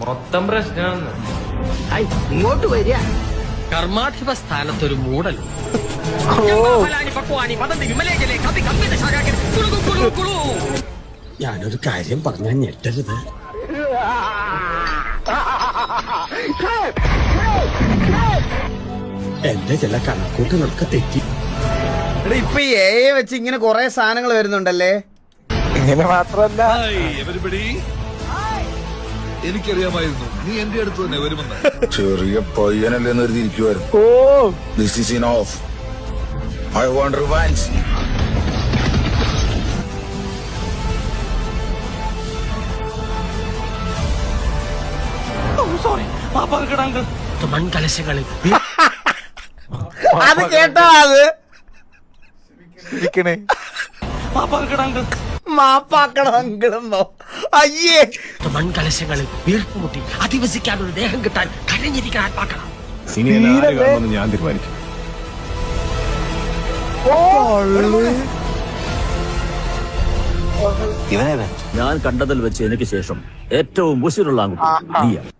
മൊത്തം പ്രശ്നമാണ്. ഇങ്ങോട്ട് വരിക. കർമാധിപ സ്ഥാനത്തൊരു മൂടൽ. ഞാനൊരു കാര്യം പറഞ്ഞാൽ ഞെട്ടരുത്. എന്റെ ചില കണക്കൂട്ടുകളൊക്കെ തെറ്റി. ഇപ്പൊ എ വെച്ച് ഇങ്ങനെ കൊറേ സാധനങ്ങൾ വരുന്നുണ്ടല്ലേ. ഇങ്ങനെ മാത്രല്ല, എനിക്കറിയാമായിരുന്നു നീ എന്റെ അടുത്ത് തന്നെ വരുമെന്ന്. ചെറിയ പയ്യനല്ലെന്ന് കരുതിയിരിക്കുവായിരുന്നു. This is enough. I want revenge. മൺകലശങ്ങളിൽ അത് കേട്ടോ, അത് മാപ്പാക്കണം അങ്കിളെന്നോ. അയ്യേ, മൺകലശങ്ങളിൽ വീർപ്പുമുട്ടി അധിവസിക്കാൻ ഒരു ദേഹം കിട്ടാൻ കഴിഞ്ഞിരിക്കാൻ ആത്മാക്കണം. ഞാൻ തീരുമാനിക്കും. ഞാൻ കണ്ടതിൽ വെച്ച് എനിക്ക് ശേഷം ഏറ്റവും ഉശിരുള്ള ആൺകുട്ടി നീയാണ്.